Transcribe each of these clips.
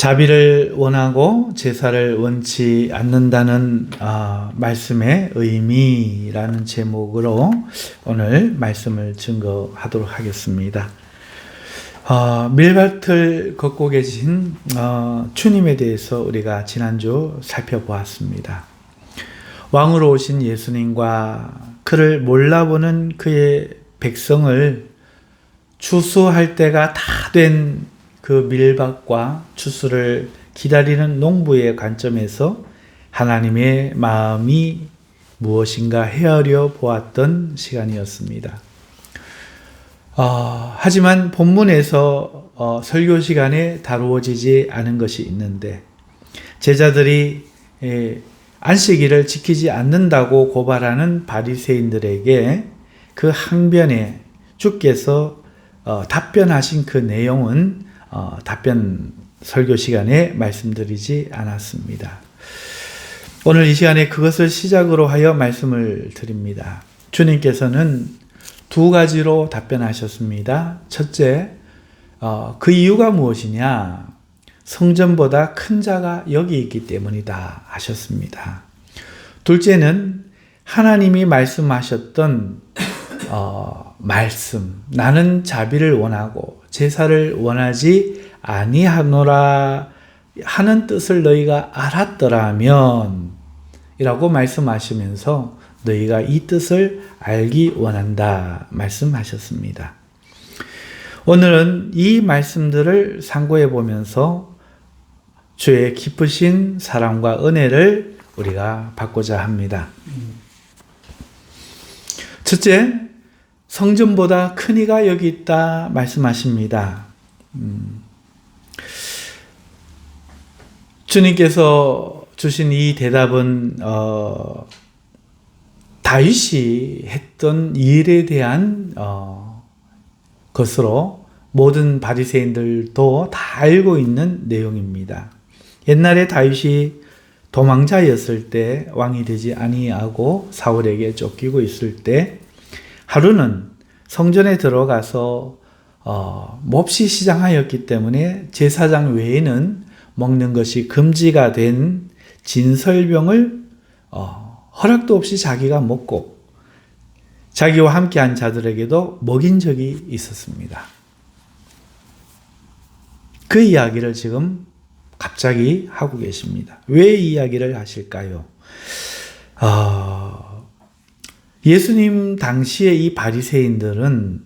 자비를 원하고 제사를 원치 않는다는 말씀의 의미라는 제목으로 오늘 말씀을 증거하도록 하겠습니다. 밀밭을 걷고 계신 주님에 대해서 우리가 지난주 살펴보았습니다. 왕으로 오신 예수님과 그를 몰라보는 그의 백성을 추수할 때가 다 된 그 밀밭과 추수를 기다리는 농부의 관점에서 하나님의 마음이 무엇인가 헤아려 보았던 시간이었습니다. 하지만 본문에서 설교 시간에 다루어지지 않은 것이 있는데, 제자들이 안식일을 지키지 않는다고 고발하는 바리새인들에게 그 항변에 주께서 답변하신 그 내용은 답변 설교 시간에 말씀드리지 않았습니다. 오늘 이 시간에 그것을 시작으로 하여 말씀을 드립니다. 주님께서는 두 가지로 답변하셨습니다. 첫째, 그 이유가 무엇이냐? 성전보다 큰 자가 여기 있기 때문이다 하셨습니다. 둘째는 하나님이 말씀하셨던 말씀, 나는 자비를 원하고 제사를 원하지 아니하노라 하는 뜻을 너희가 알았더라면 이라고 말씀하시면서 너희가 이 뜻을 알기 원한다 말씀하셨습니다. 오늘은 이 말씀들을 상고해 보면서 주의 깊으신 사랑과 은혜를 우리가 받고자 합니다. 첫째, 성전보다 큰 이가 여기 있다 말씀하십니다. 주님께서 주신 이 대답은 다윗이 했던 일에 대한 것으로 모든 바리새인들도 다 알고 있는 내용입니다. 옛날에 다윗이 도망자였을 때, 왕이 되지 아니하고 사울에게 쫓기고 있을 때 하루는 성전에 들어가서 몹시 시장하였기 때문에 제사장 외에는 먹는 것이 금지가 된 진설병을 허락도 없이 자기가 먹고 자기와 함께한 자들에게도 먹인 적이 있었습니다. 그 이야기를 지금 갑자기 하고 계십니다. 왜 이 이야기를 하실까요? 예수님 당시에 이 바리새인들은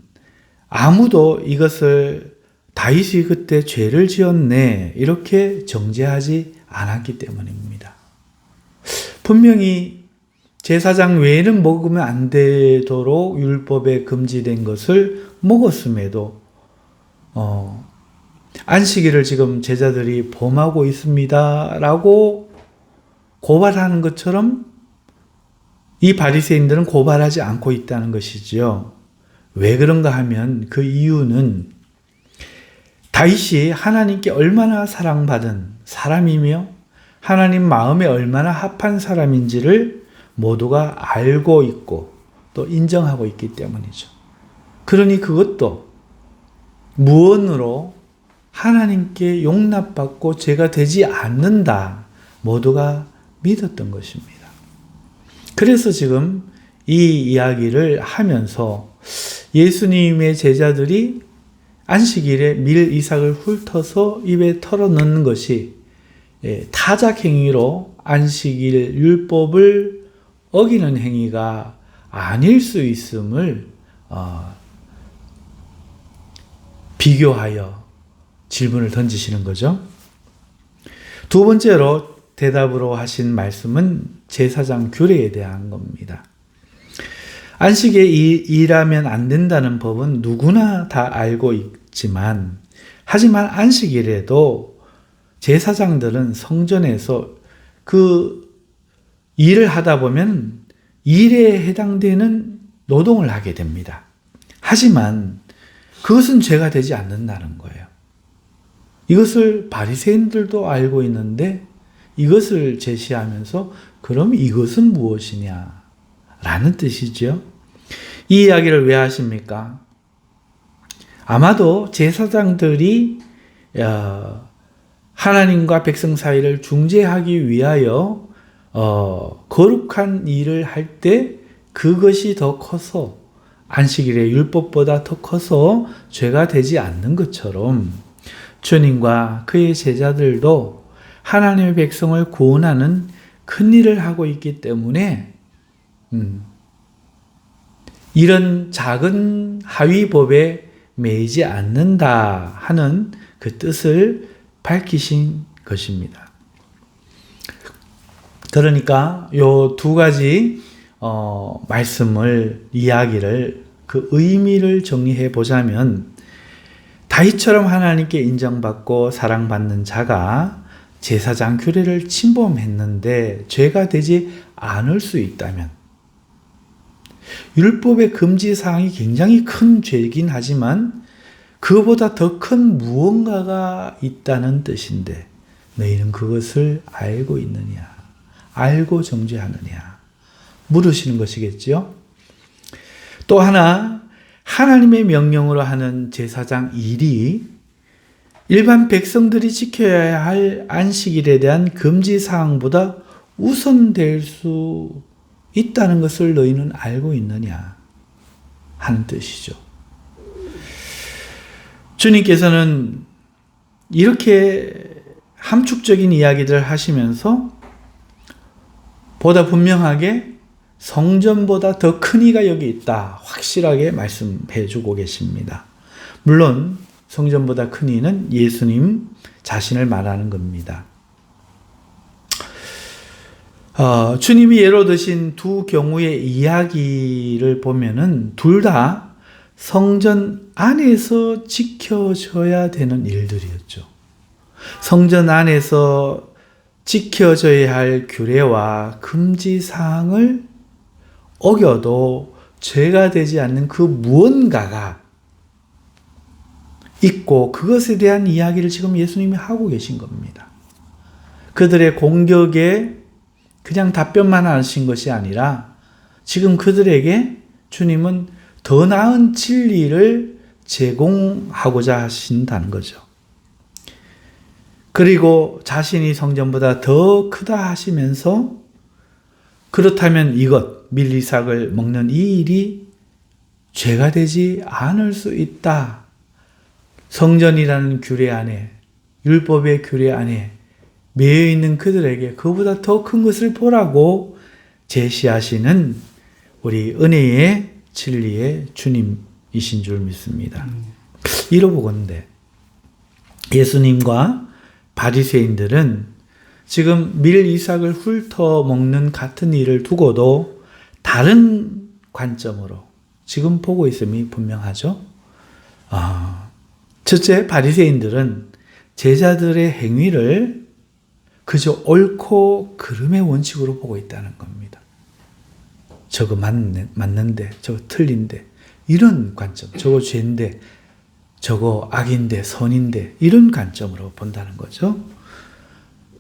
아무도 이것을 다윗이 그때 죄를 지었네 이렇게 정죄하지 않았기 때문입니다. 분명히 제사장 외에는 먹으면 안 되도록 율법에 금지된 것을 먹었음에도 안식일을 지금 제자들이 범하고 있습니다 라고 고발하는 것처럼 이 바리새인들은 고발하지 않고 있다는 것이지요. 왜 그런가 하면 그 이유는 다윗이 하나님께 얼마나 사랑받은 사람이며 하나님 마음에 얼마나 합한 사람인지를 모두가 알고 있고 또 인정하고 있기 때문이죠. 그러니 그것도 무언으로 하나님께 용납받고 죄가 되지 않는다 모두가 믿었던 것입니다. 그래서 지금 이 이야기를 하면서 예수님의 제자들이 안식일에 밀 이삭을 훑어서 입에 털어넣는 것이 타작 행위로 안식일 율법을 어기는 행위가 아닐 수 있음을 비교하여 질문을 던지시는 거죠. 두 번째로 대답으로 하신 말씀은 제사장 규례에 대한 겁니다. 안식에 일하면 안 된다는 법은 누구나 다 알고 있지만, 하지만 안식일에도 제사장들은 성전에서 그 일을 하다 보면 일에 해당되는 노동을 하게 됩니다. 하지만 그것은 죄가 되지 않는다는 거예요. 이것을 바리새인들도 알고 있는데 이것을 제시하면서 그럼 이것은 무엇이냐 라는 뜻이죠. 이 이야기를 왜 하십니까? 아마도 제사장들이 하나님과 백성 사이를 중재하기 위하여 거룩한 일을 할 때 그것이 더 커서 안식일의 율법보다 더 커서 죄가 되지 않는 것처럼 주님과 그의 제자들도 하나님의 백성을 구원하는 큰 일을 하고 있기 때문에 이런 작은 하위법에 매이지 않는다 하는 그 뜻을 밝히신 것입니다. 그러니까 요 두 가지 말씀을 이야기를 그 의미를 정리해 보자면 다윗처럼 하나님께 인정받고 사랑받는 자가 제사장 규례를 침범했는데 죄가 되지 않을 수 있다면 율법의 금지 사항이 굉장히 큰 죄이긴 하지만 그보다 더 큰 무언가가 있다는 뜻인데 너희는 그것을 알고 있느냐? 알고 정죄하느냐? 물으시는 것이겠죠. 또 하나 하나님의 명령으로 하는 제사장 일이 일반 백성들이 지켜야 할 안식일에 대한 금지 사항보다 우선될 수 있다는 것을 너희는 알고 있느냐 하는 뜻이죠. 주님께서는 이렇게 함축적인 이야기들을 하시면서 보다 분명하게 성전보다 더 큰 이가 여기 있다 확실하게 말씀해 주고 계십니다. 물론 성전보다 큰 이는 예수님 자신을 말하는 겁니다. 주님이 예로 드신 두 경우의 이야기를 보면은 둘 다 성전 안에서 지켜져야 되는 일들이었죠. 성전 안에서 지켜져야 할 규례와 금지 사항을 어겨도 죄가 되지 않는 그 무언가가 있고 그것에 대한 이야기를 지금 예수님이 하고 계신 겁니다. 그들의 공격에 그냥 답변만 하신 것이 아니라 지금 그들에게 주님은 더 나은 진리를 제공하고자 하신다는 거죠. 그리고 자신이 성전보다 더 크다 하시면서 그렇다면 이것, 밀리삭을 먹는 이 일이 죄가 되지 않을 수 있다. 성전이라는 규례 안에, 율법의 규례 안에 매여 있는 그들에게 그보다 더 큰 것을 보라고 제시하시는 우리 은혜의 진리의 주님이신 줄 믿습니다. 이러보건대 예수님과 바리새인들은 지금 밀 이삭을 훑어먹는 같은 일을 두고도 다른 관점으로 지금 보고 있음이 분명하죠. 첫째, 바리새인들은 제자들의 행위를 그저 옳고 그름의 원칙으로 보고 있다는 겁니다. 저거 맞는데, 저거 틀린데, 이런 관점, 저거 죄인데, 저거 악인데, 선인데, 이런 관점으로 본다는 거죠.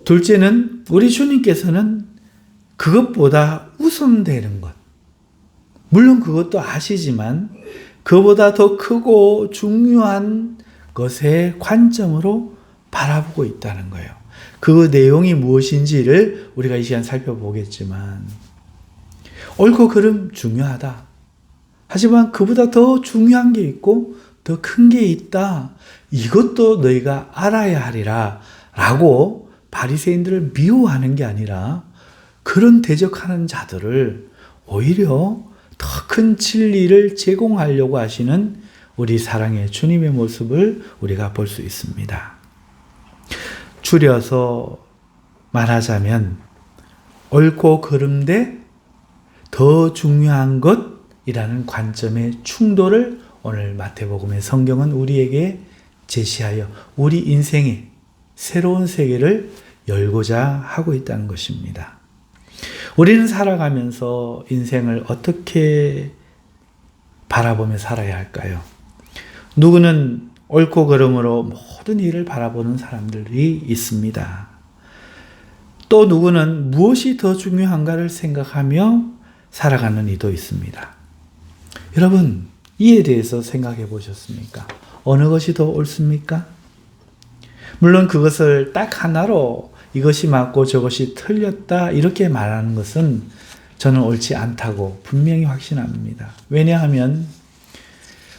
둘째는 우리 주님께서는 그것보다 우선되는 것, 물론 그것도 아시지만 그보다 더 크고 중요한 것의 관점으로 바라보고 있다는 거예요. 그 내용이 무엇인지를 우리가 이 시간 살펴보겠지만 옳고 그름 중요하다. 하지만 그보다 더 중요한 게 있고 더 큰 게 있다. 이것도 너희가 알아야 하리라 라고 바리새인들을 미워하는 게 아니라 그런 대적하는 자들을 오히려 더 큰 진리를 제공하려고 하시는 우리 사랑의 주님의 모습을 우리가 볼 수 있습니다. 줄여서 말하자면 옳고 그름대 더 중요한 것이라는 관점의 충돌을 오늘 마태복음의 성경은 우리에게 제시하여 우리 인생의 새로운 세계를 열고자 하고 있다는 것입니다. 우리는 살아가면서 인생을 어떻게 바라보며 살아야 할까요? 누구는 옳고 그름으로 모든 일을 바라보는 사람들이 있습니다. 또 누구는 무엇이 더 중요한가를 생각하며 살아가는 이도 있습니다. 여러분, 이에 대해서 생각해 보셨습니까? 어느 것이 더 옳습니까? 물론 그것을 딱 하나로 이것이 맞고 저것이 틀렸다 이렇게 말하는 것은 저는 옳지 않다고 분명히 확신합니다. 왜냐하면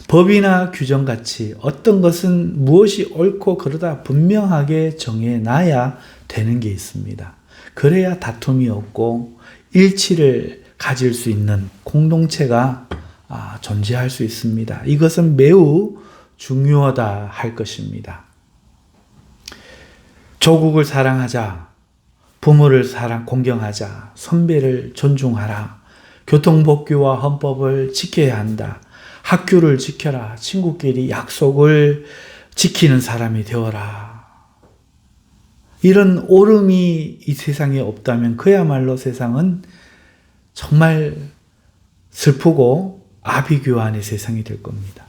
법이나 규정같이 어떤 것은 무엇이 옳고 그러다 분명하게 정해놔야 되는 게 있습니다. 그래야 다툼이 없고 일치를 가질 수 있는 공동체가 존재할 수 있습니다. 이것은 매우 중요하다 할 것입니다. 조국을 사랑하자, 부모를 공경하자, 선배를 존중하라, 교통법규와 헌법을 지켜야 한다, 학교를 지켜라, 친구끼리 약속을 지키는 사람이 되어라. 이런 옳음이 이 세상에 없다면 그야말로 세상은 정말 슬프고 아비규환의 세상이 될 겁니다.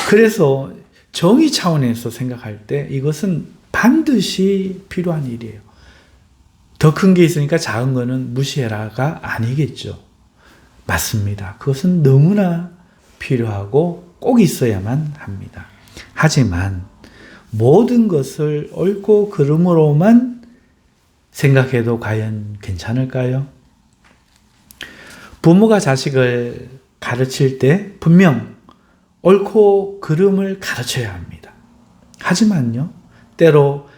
그래서 정의 차원에서 생각할 때 이것은 반드시 필요한 일이에요. 더 큰 게 있으니까 작은 거는 무시해라가 아니겠죠. 맞습니다. 그것은 너무나 필요하고 꼭 있어야만 합니다. 하지만 모든 것을 옳고 그름으로만 생각해도 과연 괜찮을까요? 부모가 자식을 가르칠 때 분명 옳고 그름을 가르쳐야 합니다. 하지만요, 때로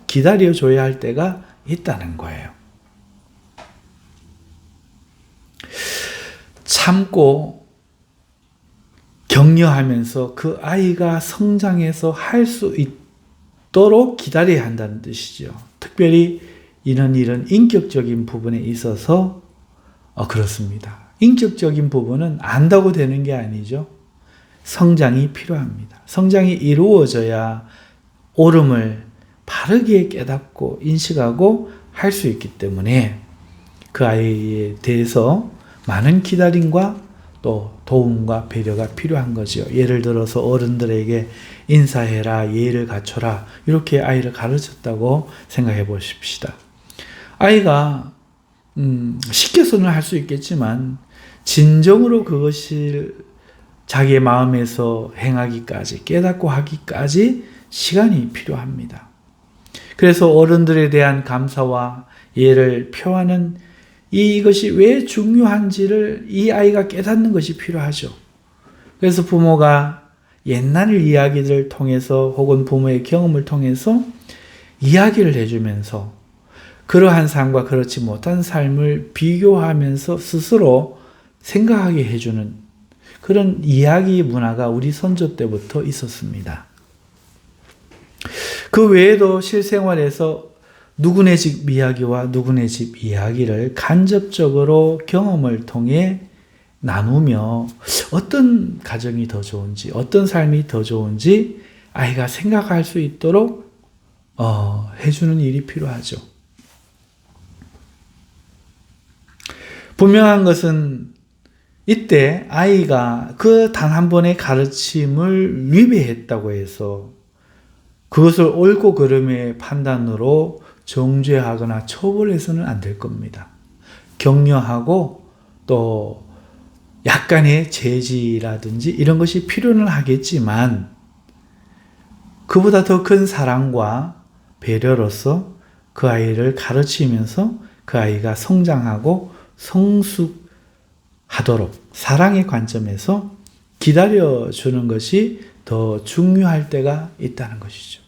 기다려줘야 할 때가 있다는 거예요. 참고 격려하면서 그 아이가 성장해서 할 수 있도록 기다려야 한다는 뜻이죠. 특별히 이런 인격적인 부분에 있어서 그렇습니다. 인격적인 부분은 안다고 되는 게 아니죠. 성장이 필요합니다. 성장이 이루어져야 옳음을 바르게 깨닫고 인식하고 할 수 있기 때문에 그 아이에 대해서 많은 기다림과 또 도움과 배려가 필요한 거죠. 예를 들어서 어른들에게 인사해라, 예의를 갖춰라 이렇게 아이를 가르쳤다고 생각해 보십시다. 아이가 시켜서는 할 수 있겠지만 진정으로 그것을 자기의 마음에서 행하기까지 깨닫고 하기까지 시간이 필요합니다. 그래서 어른들에 대한 감사와 예를 표하는 이것이 왜 중요한지를 이 아이가 깨닫는 것이 필요하죠. 그래서 부모가 옛날 이야기들을 통해서 혹은 부모의 경험을 통해서 이야기를 해주면서 그러한 삶과 그렇지 못한 삶을 비교하면서 스스로 생각하게 해주는 그런 이야기 문화가 우리 선조 때부터 있었습니다. 그 외에도 실생활에서 누구네 집 이야기와 누구네 집 이야기를 간접적으로 경험을 통해 나누며 어떤 가정이 더 좋은지, 어떤 삶이 더 좋은지 아이가 생각할 수 있도록 해주는 일이 필요하죠. 분명한 것은 이때 아이가 그 단 한 번의 가르침을 위배했다고 해서 그것을 옳고 그름의 판단으로 정죄하거나 처벌해서는 안 될 겁니다. 격려하고 또 약간의 제지라든지 이런 것이 필요는 하겠지만 그보다 더 큰 사랑과 배려로서 그 아이를 가르치면서 그 아이가 성장하고 성숙하도록 사랑의 관점에서 기다려주는 것이 더 중요할 때가 있다는 것이죠.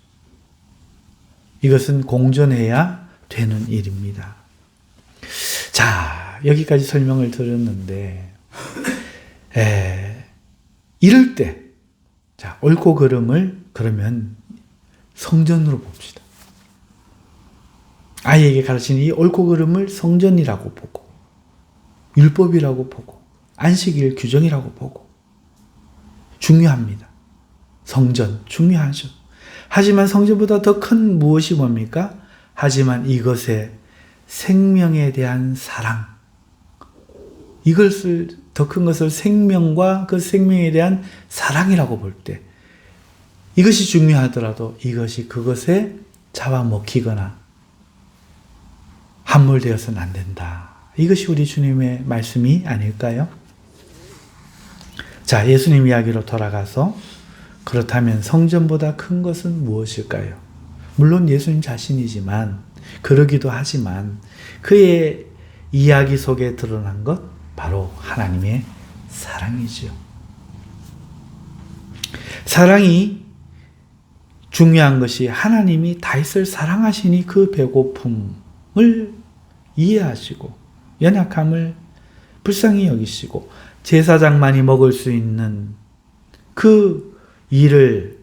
이것은 공존해야 되는 일입니다. 자, 여기까지 설명을 드렸는데 이럴 때 옳고 그름을 그러면 성전으로 봅시다. 아이에게 가르치는 이 옳고 그름을 성전이라고 보고 율법이라고 보고 안식일 규정이라고 보고 중요합니다. 성전 중요하죠. 하지만 성전보다 더 큰 무엇이 뭡니까? 하지만 이것에 생명에 대한 사랑, 이것을 더 큰 것을 생명과 그 생명에 대한 사랑이라고 볼 때 이것이 중요하더라도 이것이 그것에 잡아먹히거나 함몰되어서는 안 된다. 이것이 우리 주님의 말씀이 아닐까요? 자, 예수님 이야기로 돌아가서 그렇다면 성전보다 큰 것은 무엇일까요? 물론 예수님 자신이지만, 그러기도 하지만 그의 이야기 속에 드러난 것 바로 하나님의 사랑이지요. 사랑이 중요한 것이 하나님이 다윗을 사랑하시니 그 배고픔을 이해하시고 연약함을 불쌍히 여기시고 제사장만이 먹을 수 있는 그 일을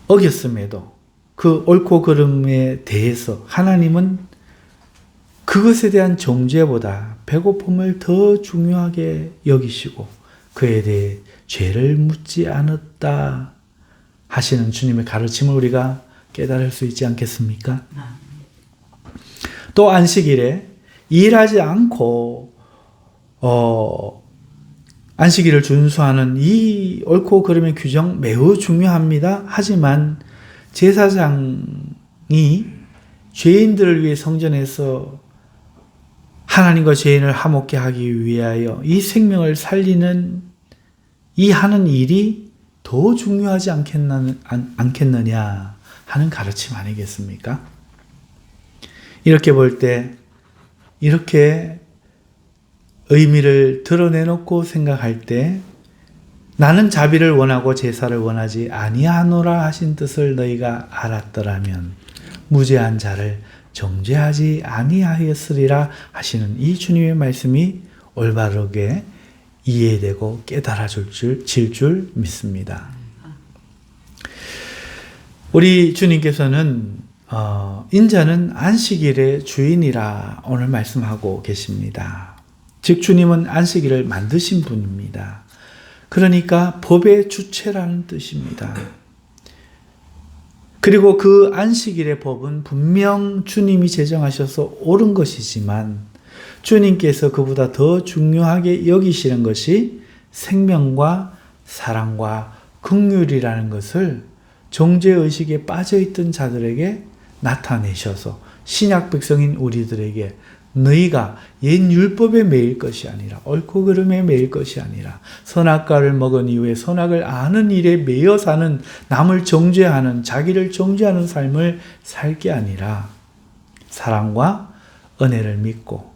어겼음에도 그 옳고 그름에 대해서 하나님은 그것에 대한 정죄보다 배고픔을 더 중요하게 여기시고 그에 대해 죄를 묻지 않았다 하시는 주님의 가르침을 우리가 깨달을 수 있지 않겠습니까? 또 안식일에 일하지 않고 안식일을 준수하는 이 옳고 그름의 규정 매우 중요합니다. 하지만 제사장이 죄인들을 위해 성전에서 하나님과 죄인을 화목케 하기 위하여 이 생명을 살리는 이 하는 일이 더 중요하지 않겠느냐 하는 가르침 아니겠습니까? 이렇게 볼 때 이렇게 의미를 드러내놓고 생각할 때 나는 자비를 원하고 제사를 원하지 아니하노라 하신 뜻을 너희가 알았더라면 무죄한 자를 정죄하지 아니하였으리라 하시는 이 주님의 말씀이 올바르게 이해되고 깨달아질 줄 믿습니다. 우리 주님께서는 인자는 안식일의 주인이라 오늘 말씀하고 계십니다. 즉 주님은 안식일을 만드신 분입니다. 그러니까 법의 주체라는 뜻입니다. 그리고 그 안식일의 법은 분명 주님이 제정하셔서 옳은 것이지만 주님께서 그보다 더 중요하게 여기시는 것이 생명과 사랑과 긍휼이라는 것을 정죄의식에 빠져있던 자들에게 나타내셔서 신약 백성인 우리들에게 너희가 옛 율법에 매일 것이 아니라 옳고 그름에 매일 것이 아니라 선악과를 먹은 이후에 선악을 아는 일에 매여 사는 남을 정죄하는 자기를 정죄하는 삶을 살 게 아니라 사랑과 은혜를 믿고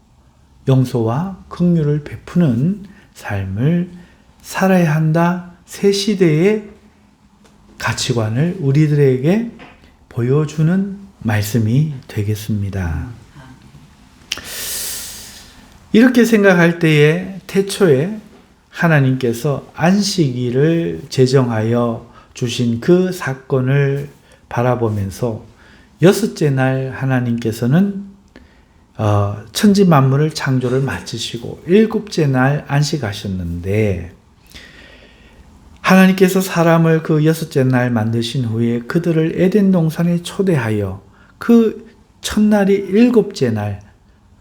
용서와 긍휼을 베푸는 삶을 살아야 한다. 새 시대의 가치관을 우리들에게 보여주는 말씀이 되겠습니다. 이렇게 생각할 때에 태초에 하나님께서 안식일을 제정하여 주신 그 사건을 바라보면서 여섯째 날 하나님께서는 천지 만물을 창조를 마치시고 일곱째 날 안식하셨는데 하나님께서 사람을 그 여섯째 날 만드신 후에 그들을 에덴 동산에 초대하여 그 첫날이 일곱째 날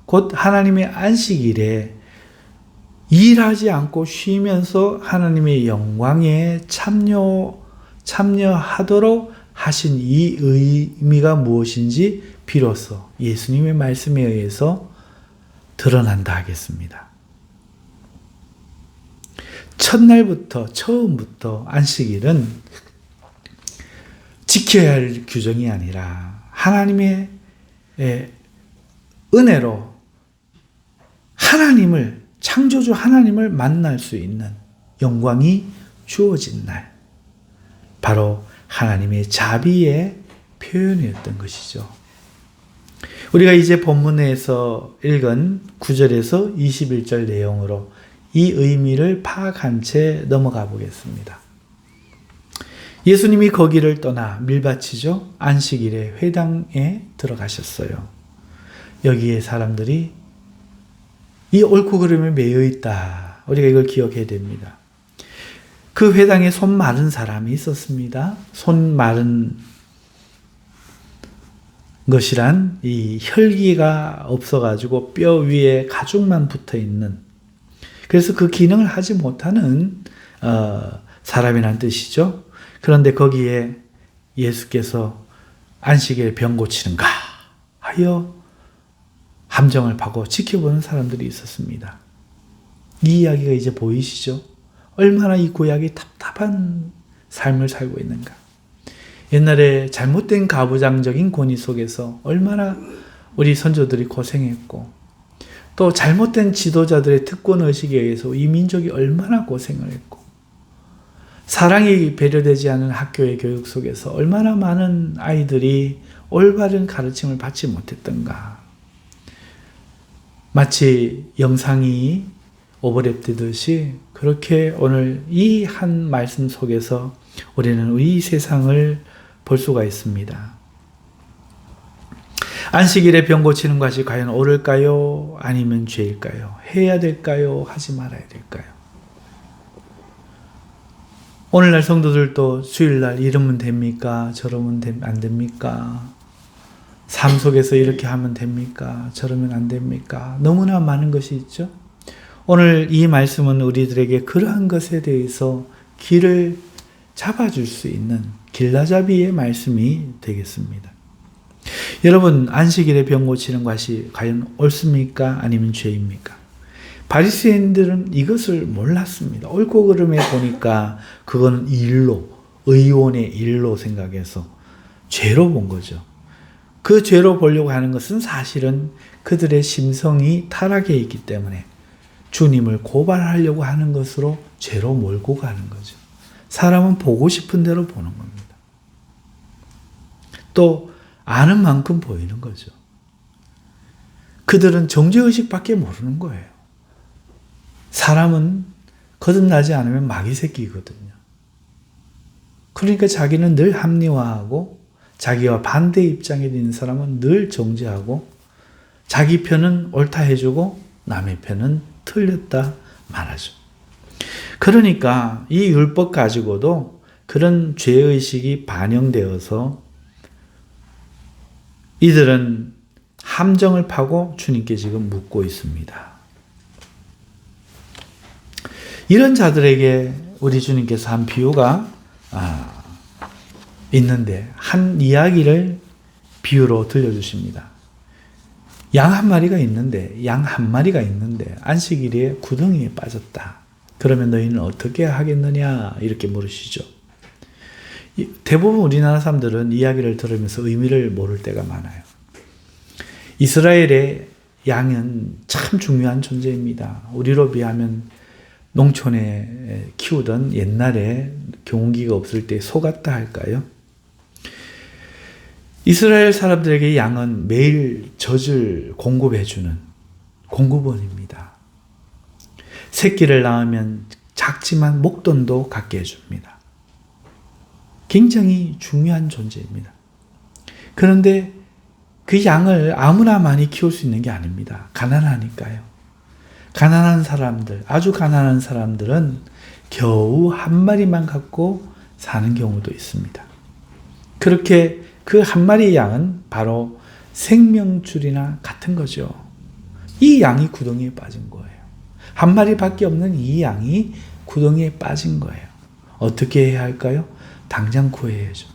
곧 하나님의 안식일에 일하지 않고 쉬면서 하나님의 영광에 참여하도록 하신 이 의미가 무엇인지 비로소 예수님의 말씀에 의해서 드러난다 하겠습니다. 처음부터 안식일은 지켜야 할 규정이 아니라 하나님의 은혜로 창조주 하나님을 만날 수 있는 영광이 주어진 날, 바로 하나님의 자비의 표현이었던 것이죠. 우리가 이제 본문에서 읽은 9절에서 21절 내용으로 이 의미를 파악한 채 넘어가 보겠습니다. 예수님이 거기를 떠나 밀밭이죠. 안식일에 회당에 들어가셨어요. 여기에 사람들이 이 옳고 그름에 매여 있다. 우리가 이걸 기억해야 됩니다. 그 회당에 손 마른 사람이 있었습니다. 손 마른 것이란 이 혈기가 없어가지고 뼈 위에 가죽만 붙어 있는, 그래서 그 기능을 하지 못하는 사람이란 뜻이죠. 그런데 거기에 예수께서 안식일에 병 고치는가 하여 함정을 파고 지켜보는 사람들이 있었습니다. 이 이야기가 이제 보이시죠? 얼마나 이 구약이 답답한 삶을 살고 있는가? 옛날에 잘못된 가부장적인 권위 속에서 얼마나 우리 선조들이 고생했고, 또 잘못된 지도자들의 특권의식에 의해서 이 민족이 얼마나 고생을 했고, 사랑이 배려되지 않은 학교의 교육 속에서 얼마나 많은 아이들이 올바른 가르침을 받지 못했던가. 마치 영상이 오버랩되듯이 그렇게 오늘 이 한 말씀 속에서 우리는 우리 세상을 볼 수가 있습니다. 안식일에 병 고치는 것이 과연 옳을까요? 아니면 죄일까요? 해야 될까요? 하지 말아야 될까요? 오늘날 성도들도 주일날 이러면 됩니까? 저러면 안 됩니까? 삶 속에서 이렇게 하면 됩니까? 저러면 안 됩니까? 너무나 많은 것이 있죠. 오늘 이 말씀은 우리들에게 그러한 것에 대해서 길을 잡아줄 수 있는 길라잡이의 말씀이 되겠습니다. 여러분, 안식일에 병 고치는 것이 과연 옳습니까? 아니면 죄입니까? 바리새인들은 이것을 몰랐습니다. 옳고 그름에 보니까 그거는 일로, 의원의 일로 생각해서 죄로 본 거죠. 그 죄로 보려고 하는 것은 사실은 그들의 심성이 타락해 있기 때문에 주님을 고발하려고 하는 것으로 죄로 몰고 가는 거죠. 사람은 보고 싶은 대로 보는 겁니다. 또 아는 만큼 보이는 거죠. 그들은 정죄의식밖에 모르는 거예요. 사람은 거듭나지 않으면 마귀 새끼거든요. 그러니까 자기는 늘 합리화하고 자기와 반대 입장에 있는 사람은 늘 정죄하고 자기 편은 옳다 해주고 남의 편은 틀렸다 말하죠. 그러니까 이 율법 가지고도 그런 죄의식이 반영되어서 이들은 함정을 파고 주님께 지금 묻고 있습니다. 이런 자들에게 우리 주님께서 한 비유가 있는데 한 이야기를 비유로 들려주십니다. 양 한 마리가 있는데 안식일에 구덩이에 빠졌다. 그러면 너희는 어떻게 하겠느냐 이렇게 물으시죠. 대부분 우리나라 사람들은 이야기를 들으면서 의미를 모를 때가 많아요. 이스라엘의 양은 참 중요한 존재입니다. 우리로 비하면 농촌에 키우던 옛날에 경운기가 없을 때 소 같다 할까요? 이스라엘 사람들에게 양은 매일 젖을 공급해주는 공급원입니다. 새끼를 낳으면 작지만 목돈도 갖게 해줍니다. 굉장히 중요한 존재입니다. 그런데 그 양을 아무나 많이 키울 수 있는 게 아닙니다. 가난하니까요. 가난한 사람들, 아주 가난한 사람들은 겨우 한 마리만 갖고 사는 경우도 있습니다. 그렇게 그 한 마리 양은 바로 생명줄이나 같은 거죠. 이 양이 구덩이에 빠진 거예요. 한 마리밖에 없는 이 양이 구덩이에 빠진 거예요. 어떻게 해야 할까요? 당장 구해야죠.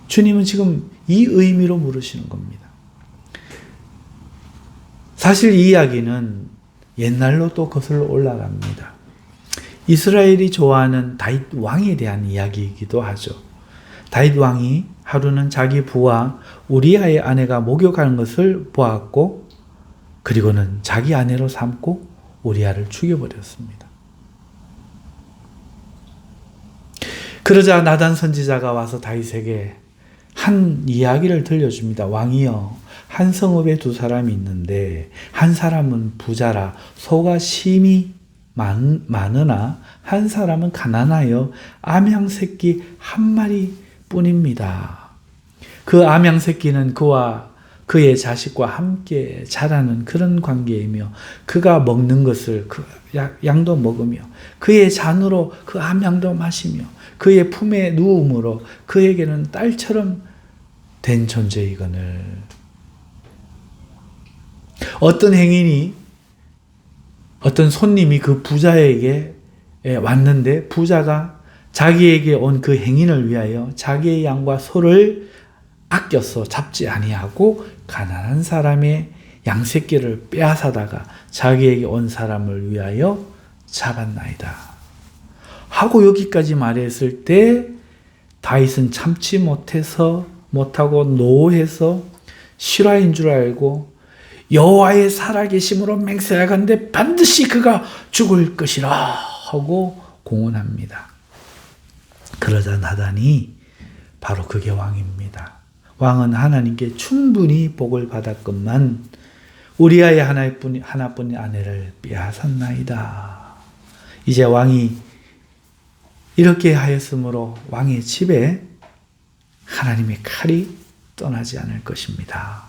주님은 지금 이 의미로 물으시는 겁니다. 사실 이 이야기는 옛날로 또 거슬러 올라갑니다. 이스라엘이 좋아하는 다윗 왕에 대한 이야기이기도 하죠. 다윗 왕이 하루는 자기 부하 우리아의 아내가 목욕하는 것을 보았고 그리고는 자기 아내로 삼고 우리아를 죽여버렸습니다. 그러자 나단 선지자가 와서 다윗에게 한 이야기를 들려줍니다. 왕이여, 한 성읍에 두 사람이 있는데 한 사람은 부자라 소가 심히 많으나 한 사람은 가난하여 암양 새끼 한 마리 뿐입니다. 그 암양 새끼는 그와 그의 자식과 함께 자라는 그런 관계이며 그가 먹는 것을 그 양도 먹으며 그의 잔으로 그 암양도 마시며 그의 품에 누움으로 그에게는 딸처럼 된 존재이거늘. 어떤 행인이 어떤 손님이 그 부자에게 왔는데 부자가 자기에게 온 그 행인을 위하여 자기의 양과 소를 아껴서 잡지 아니하고 가난한 사람의 양새끼를 빼앗아다가 자기에게 온 사람을 위하여 잡았나이다. 하고 여기까지 말했을 때 다윗은 참지 못하고 노해서 실화인 줄 알고 여호와의 살아계심으로 맹세하건대 반드시 그가 죽을 것이라 하고 공언합니다. 그러자 나단이 바로 그게 왕입니다. 왕은 하나님께 충분히 복을 받았건만 우리아의 하나뿐인 아내를 빼앗았나이다. 이제 왕이 이렇게 하였으므로 왕의 집에 하나님의 칼이 떠나지 않을 것입니다.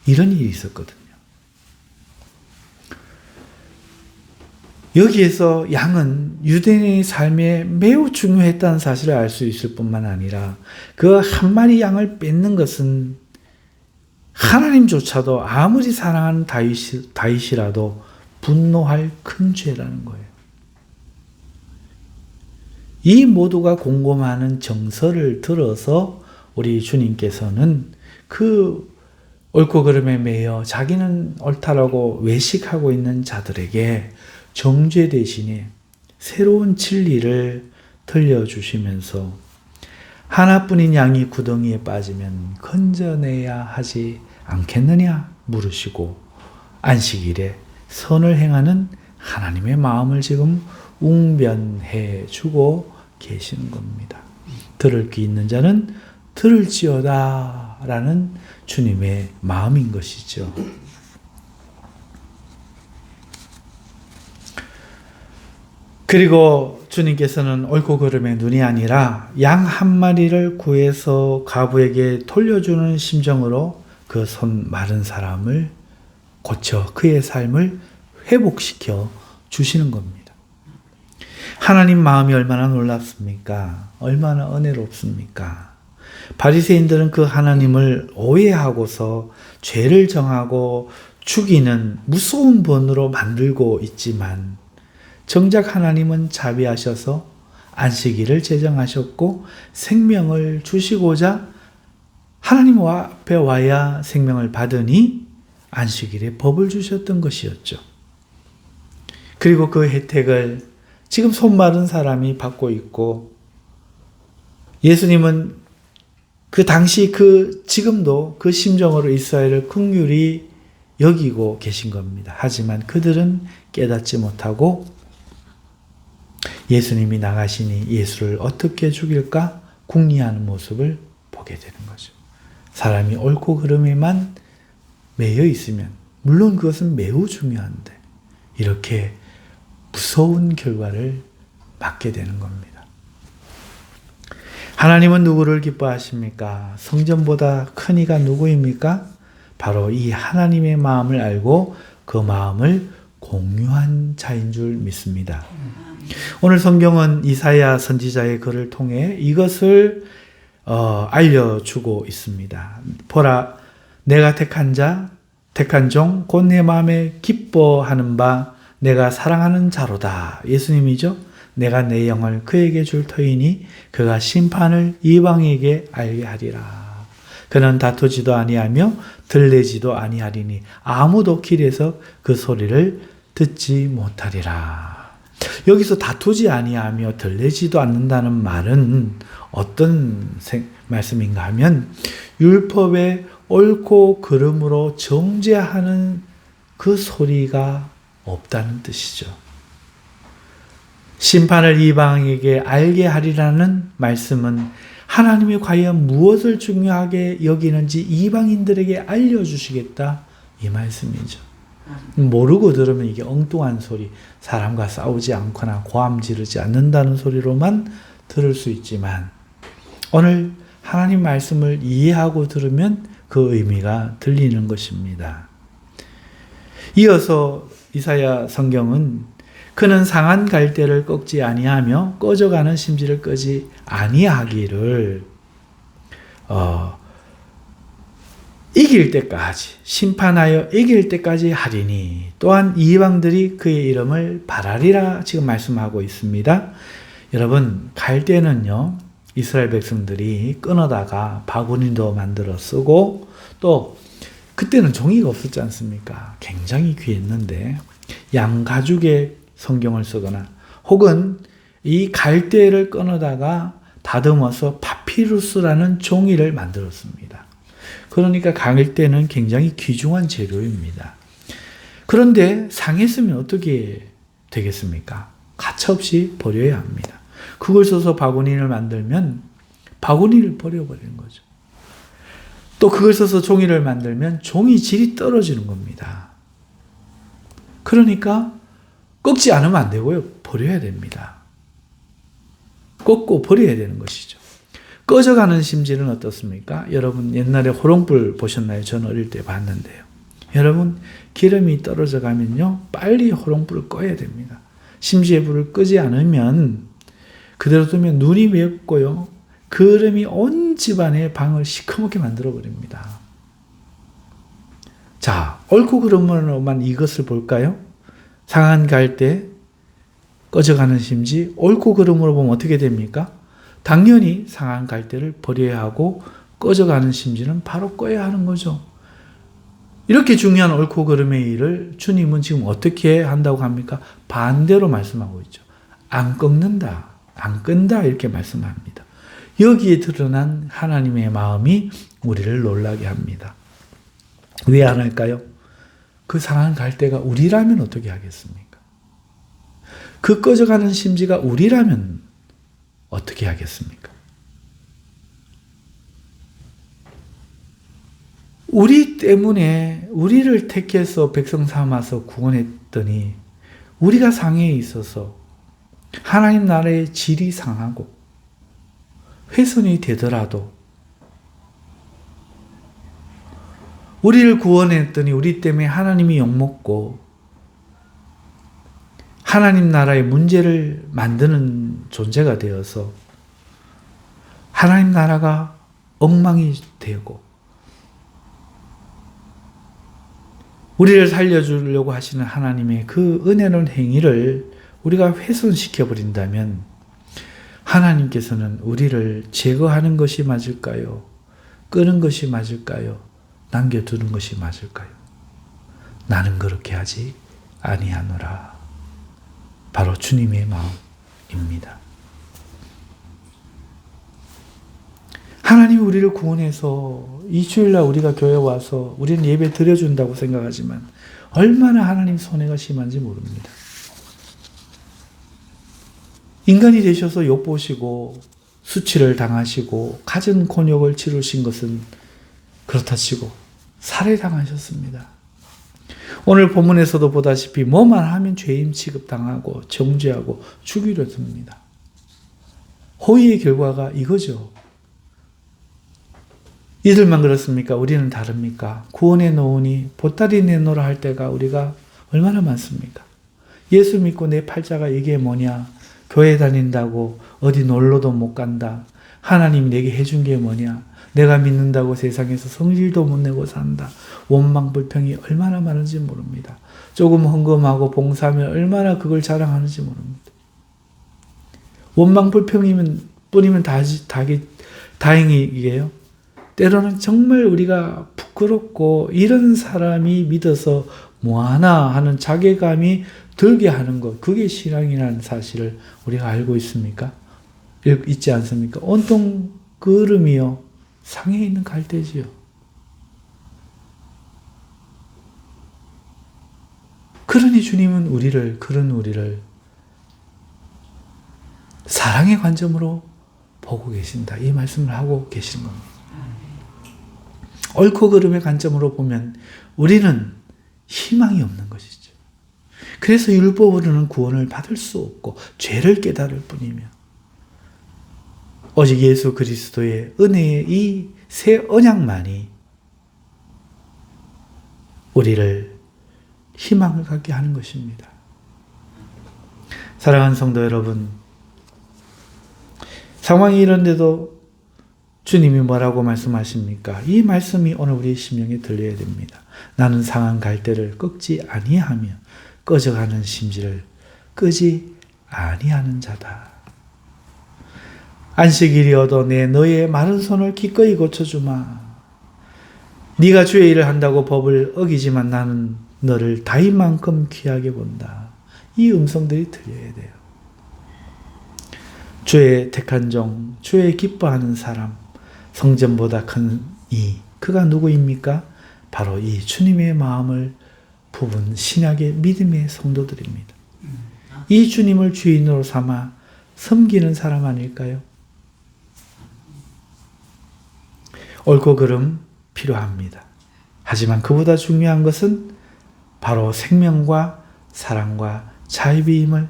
이런 일이 있었거든요. 여기에서 양은 유대인의 삶에 매우 중요했다는 사실을 알 수 있을 뿐만 아니라 그 한 마리 양을 뺏는 것은 하나님조차도 아무리 사랑하는 다윗이라도 분노할 큰 죄라는 거예요. 이 모두가 공감하는 정서를 들어서 우리 주님께서는 그 옳고 그름에 매여 자기는 옳다라고 외식하고 있는 자들에게 정죄 대신에 새로운 진리를 들려주시면서 하나뿐인 양이 구덩이에 빠지면 건져내야 하지 않겠느냐 물으시고 안식일에 선을 행하는 하나님의 마음을 지금 웅변해 주고 계시는 겁니다. 들을 귀 있는 자는 들을지어다 라는 주님의 마음인 것이죠. 그리고 주님께서는 옳고 그름의 눈이 아니라 양 한 마리를 구해서 과부에게 돌려주는 심정으로 그 손 마른 사람을 고쳐 그의 삶을 회복시켜 주시는 겁니다. 하나님 마음이 얼마나 놀랍습니까? 얼마나 은혜롭습니까? 바리새인들은 그 하나님을 오해하고서 죄를 정하고 죽이는 무서운 번으로 만들고 있지만 정작 하나님은 자비하셔서 안식일을 제정하셨고 생명을 주시고자 하나님 앞에 와야 생명을 받으니 안식일에 법을 주셨던 것이었죠. 그리고 그 혜택을 지금 손 마른 사람이 받고 있고 예수님은 그 당시 지금도 그 심정으로 이스라엘을 긍휼히 여기고 계신 겁니다. 하지만 그들은 깨닫지 못하고 예수님이 나가시니 예수를 어떻게 죽일까 궁리하는 모습을 보게 되는 거죠. 사람이 옳고 그름에만 매여 있으면 물론 그것은 매우 중요한데 이렇게 무서운 결과를 맞게 되는 겁니다. 하나님은 누구를 기뻐하십니까? 성전보다 큰 이가 누구입니까? 바로 이 하나님의 마음을 알고 그 마음을 공유한 자인 줄 믿습니다. 오늘 성경은 이사야 선지자의 글을 통해 이것을 알려주고 있습니다. 보라, 내가 택한 종, 곧 내 마음에 기뻐하는 바, 내가 사랑하는 자로다. 예수님이죠. 내가 내 영을 그에게 줄 터이니 그가 심판을 이방에게 알게 하리라. 그는 다투지도 아니하며 들레지도 아니하리니 아무도 길에서 그 소리를 듣지 못하리라. 여기서 다투지 아니하며 들레지도 않는다는 말은 어떤 말씀인가 하면 율법의 옳고 그름으로 정죄하는 그 소리가 없다는 뜻이죠. 심판을 이방에게 알게 하리라는 말씀은 하나님이 과연 무엇을 중요하게 여기는지 이방인들에게 알려주시겠다 이 말씀이죠. 모르고 들으면 이게 엉뚱한 소리, 사람과 싸우지 않거나 고함 지르지 않는다는 소리로만 들을 수 있지만 오늘 하나님 말씀을 이해하고 들으면 그 의미가 들리는 것입니다. 이어서 이사야 성경은 그는 상한 갈대를 꺾지 아니하며 꺼져가는 심지를 끄지 아니하기를 이길 때까지 심판하여 이길 때까지 하리니 또한 이방들이 그의 이름을 바라리라 지금 말씀하고 있습니다. 여러분 갈대는요 이스라엘 백성들이 끊어다가 바구니도 만들어 쓰고 또 그때는 종이가 없었지 않습니까? 굉장히 귀했는데 양가죽의 성경을 쓰거나 혹은 이 갈대를 끊어다가 다듬어서 파피루스라는 종이를 만들었습니다. 그러니까 갈대는 굉장히 귀중한 재료입니다. 그런데 상했으면 어떻게 되겠습니까? 가차없이 버려야 합니다. 그걸 써서 바구니를 만들면 바구니를 버려버리는 거죠. 또 그걸 써서 종이를 만들면 종이 질이 떨어지는 겁니다. 그러니까 꺾지 않으면 안 되고요. 버려야 됩니다. 꺾고 버려야 되는 것이죠. 꺼져가는 심지는 어떻습니까? 여러분 옛날에 호롱불 보셨나요? 저는 어릴 때 봤는데요. 여러분 기름이 떨어져 가면요. 빨리 호롱불을 꺼야 됩니다. 심지의 불을 끄지 않으면 그대로 두면 눈이 맵고요. 그름이 온 집안의 방을 시커멓게 만들어버립니다. 자, 옳고 그름으로만 이것을 볼까요? 상한 갈대, 꺼져가는 심지, 옳고 그름으로 보면 어떻게 됩니까? 당연히 상한 갈대를 버려야 하고 꺼져가는 심지는 바로 꺼야 하는 거죠. 이렇게 중요한 옳고 그름의 일을 주님은 지금 어떻게 한다고 합니까? 반대로 말씀하고 있죠. 안 꺾는다, 안 끈다 이렇게 말씀합니다. 여기에 드러난 하나님의 마음이 우리를 놀라게 합니다. 왜 안 할까요? 그 상한 갈대가 우리라면 어떻게 하겠습니까? 그 꺼져가는 심지가 우리라면 어떻게 하겠습니까? 우리 때문에 우리를 택해서 백성 삼아서 구원했더니 우리가 상해에 있어서 하나님 나라의 질이 상하고 훼손이 되더라도 우리를 구원했더니 우리 때문에 하나님이 욕먹고 하나님 나라의 문제를 만드는 존재가 되어서 하나님 나라가 엉망이 되고 우리를 살려주려고 하시는 하나님의 그 은혜로운 행위를 우리가 훼손시켜 버린다면 하나님께서는 우리를 제거하는 것이 맞을까요? 끄는 것이 맞을까요? 남겨두는 것이 맞을까요? 나는 그렇게 하지 아니하노라. 바로 주님의 마음입니다. 하나님이 우리를 구원해서 이 주일날 우리가 교회 와서 우리는 예배 드려준다고 생각하지만 얼마나 하나님 손해가 심한지 모릅니다. 인간이 되셔서 엿보시고 수치를 당하시고 갖은 곤욕을 치르신 것은 그렇다 치고 살해당하셨습니다. 오늘 본문에서도 보다시피 뭐만 하면 죄인 취급당하고 정죄하고 죽이려 듭니다. 호의의 결과가 이거죠. 이들만 그렇습니까? 우리는 다릅니까? 구원해 놓으니 보따리 내놓으라 할 때가 우리가 얼마나 많습니까? 예수 믿고 내 팔자가 이게 뭐냐? 교회 다닌다고 어디 놀러도 못 간다. 하나님 내게 해준 게 뭐냐? 내가 믿는다고 세상에서 성질도 못 내고 산다. 원망 불평이 얼마나 많은지 모릅니다. 조금 헌금하고 봉사하면 얼마나 그걸 자랑하는지 모릅니다. 원망 불평이면 뿐이면 다행이게요. 때로는 정말 우리가 부끄럽고 이런 사람이 믿어서 뭐하나 하는 자괴감이 들게 하는 것, 그게 신앙이라는 사실을 우리가 알고 있습니까? 있지 않습니까? 온통 그름이요 상해 있는 갈대지요. 그러니 주님은 그런 우리를 사랑의 관점으로 보고 계신다. 이 말씀을 하고 계시는 겁니다. 옳고 그름의 관점으로 보면 우리는 희망이 없는 것이죠. 그래서 율법으로는 구원을 받을 수 없고 죄를 깨달을 뿐이며 오직 예수 그리스도의 은혜의 이 새 언약만이 우리를 희망을 갖게 하는 것입니다. 사랑하는 성도 여러분, 상황이 이런데도 주님이 뭐라고 말씀하십니까? 이 말씀이 오늘 우리 심령에 들려야 됩니다. 나는 상한 갈대를 꺾지 아니하며 꺼져가는 심지를 끄지 아니하는 자다. 안식일이 얻어 너의 마른 손을 기꺼이 고쳐주마. 네가 주의 일을 한다고 법을 어기지만 나는 너를 다윗만큼 귀하게 본다. 이 음성들이 들려야 돼요. 주의 택한 종, 주의 기뻐하는 사람, 성전보다 큰 이, 그가 누구입니까? 바로 이 주님의 마음을 품은 신약의 믿음의 성도들입니다. 이 주님을 주인으로 삼아 섬기는 사람 아닐까요? 옳고 그름 필요합니다. 하지만 그보다 중요한 것은 바로 생명과 사랑과 자유임을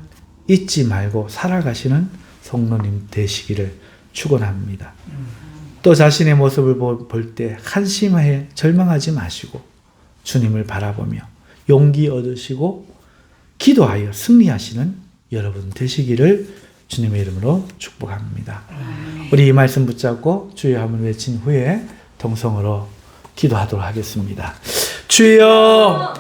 잊지 말고 살아가시는 성도님 되시기를 축원합니다. 또 자신의 모습을 볼 때 한심해 절망하지 마시고 주님을 바라보며 용기 얻으시고 기도하여 승리하시는 여러분 되시기를 주님의 이름으로 축복합니다. 우리 이 말씀 붙잡고 주의 한번 외친 후에 동성으로 기도하도록 하겠습니다. 주여